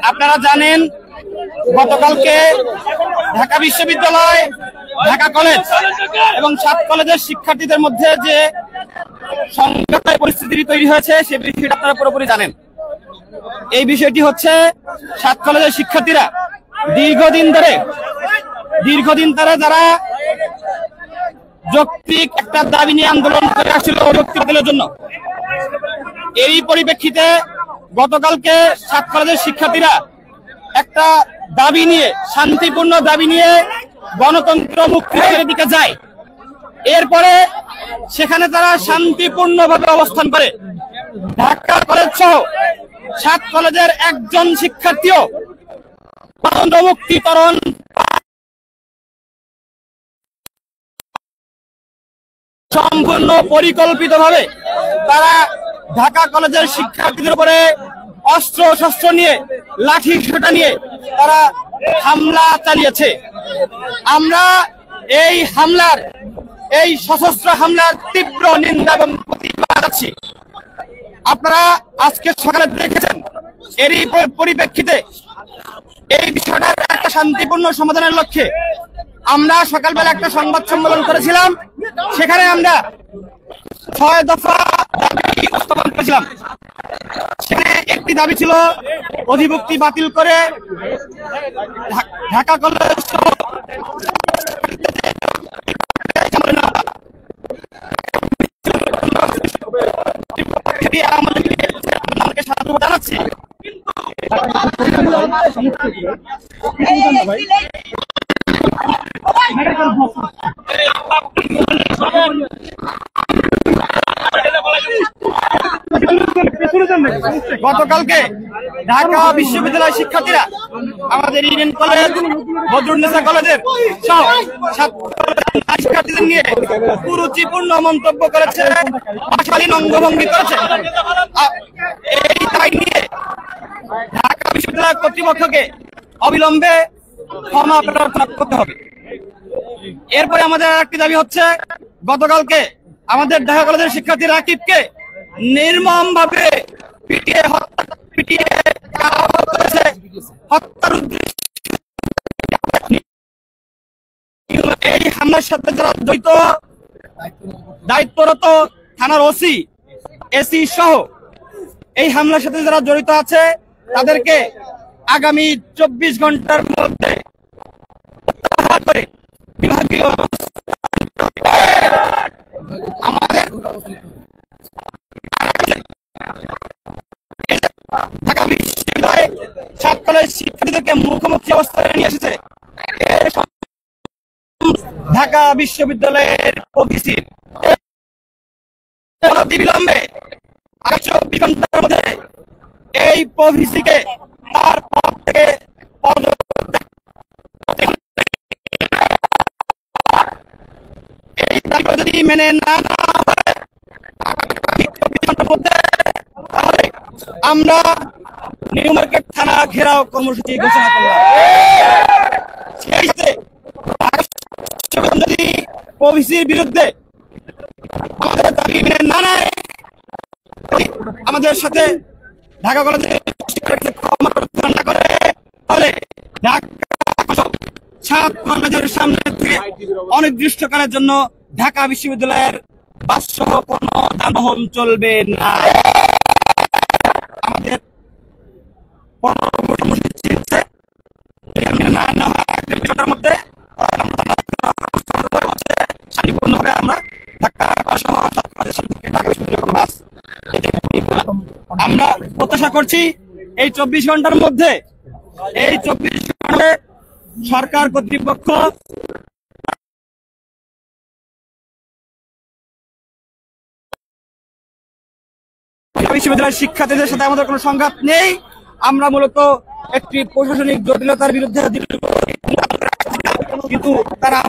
আপনারা জানেন গতকালকে ঢাকা বিশ্ববিদ্যালয়, ঢাকা কলেজ এবং 7 কলেজের শিক্ষার্থীদের মধ্যে যে সংঘাতের পরিস্থিতি তৈরি হয়েছে সে বিষয়টা আপনারা পুরোপুরি জানেন। এই বিষয়টি হচ্ছে 7 কলেজের শিক্ষার্থীরা দীর্ঘদিন ধরে যারা যৌক্তিক একটা দাবি নিয়ে আন্দোলন করে আসছিল যৌক্তিকতার জন্য, এই পরিপ্রেক্ষিতে গতকালকে 7 কলেজের শিক্ষার্থীরা একটা দাবি নিয়ে, শান্তিপূর্ণ দাবি নিয়ে গণতন্ত্র মুক্তির দিকে যায়। এরপরে সেখানে তারা শান্তিপূর্ণভাবে অবস্থান করে ঢাকা কলেজ সহ 7 কলেজের একজন শিক্ষার্থীও গণতন্ত্র মুক্তিকরণ সম্পূর্ণ পরিকল্পিতভাবে তারা ঢাকা কলেজের শিক্ষার্থীদের উপরে অস্ত্র শস্ত্র নিয়ে, লাঠি সোটা নিয়ে তারা হামলা চালিয়েছে। আমরা এই সশস্ত্র হামলার তীব্র নিন্দা এবং প্রতিবাদ জানাচ্ছি। আপনারা আজকে সকালে দেখেছেন, এরই পরিপ্রেক্ষিতে এই বিষয়টার একটা শান্তিপূর্ণ সমাধানের লক্ষ্যে আমরা সকালবেলা একটা সংবাদ সম্মেলন করেছিলাম। সেখানে আমরা 6 দফা দাবি উপস্থাপন করেছিলাম। সেখানে একটি দাবি ছিল অধিভুক্তি বাতিল করে ঢাকা কলেজ আমাদেরকে সাহায্য জানাচ্ছি। গতকালকে ঢাকা বিশ্ববিদ্যালয় শিক্ষার্থীরা আমাদের ইডেন কলেজ, বদরুন্নেসা কলেজের সহ শিক্ষার্থীদের নিয়ে কুরুচিপূর্ণ মন্তব্য করেছে, অশালীন অঙ্গভঙ্গি করেছে। এই দাবি নিয়ে ঢাকা বিশ্ববিদ্যালয় কর্তৃপক্ষকে অবিলম্বে ক্ষমা প্রার্থনা করতে হবে। এরপরে আমাদের আরেকটি দাবি হচ্ছে, গতকালকে আমাদের ঢাকা কলেজের শিক্ষার্থী রাকিবকে নির্মম ভাবে পিটিয়ে হত্যার উদ্দেশ্যে এই হামলার সাথে যারা জড়িত, দায়িত্বরত থানার ওসি, এসি সহ এই হামলার সাথে যারা জড়িত আছে তাদেরকে আগামী 24 ঘন্টার মধ্যে বিভাগীয় আমাদের ঢাকা বিশ্ববিদ্যালয়ে 7 কলেজ শিক্ষার্থীদেরকে মুখোমুখি অবস্থায় নিয়ে এসেছে ঢাকা বিশ্ববিদ্যালয়ের অফিসির। বিলম্বে 24 ঘন্টার মধ্যে এই প্রভিসিকে তার পদ থেকে এই দাবি যদি মেনে না হয় তাহলে আমরা নিউ মার্কেট থানা ঘেরাও কর্মসূচি ঘোষণা করলাম। সেই সাথে যদি প্রভিসির বিরুদ্ধে আমাদের দাবি মেনে না নেয়, আমাদের সাথে ঢাকা কলেজে ক্ষমা প্রার্থনা না করে, তাহলে ঢাকা কলেজের সামনে থেকে অনির্দিষ্টকালের জন্য ঢাকা বিশ্ববিদ্যালয়ের বাস সহ কোনো যানবাহন চলবে না। আমাদের মধ্যে শান্তিপূর্ণভাবে আমরা আমরা প্রত্যাশা করছি এই 24 ঘন্টার মধ্যে সরকার কর্তৃপক্ষ বিশ্ববিদ্যালয়ের শিক্ষার্থীদের সাথে আমাদের কোনো সংঘাত নেই। আমরা মূলত একটি প্রশাসনিক জটিলতার বিরুদ্ধে কিন্তু তারা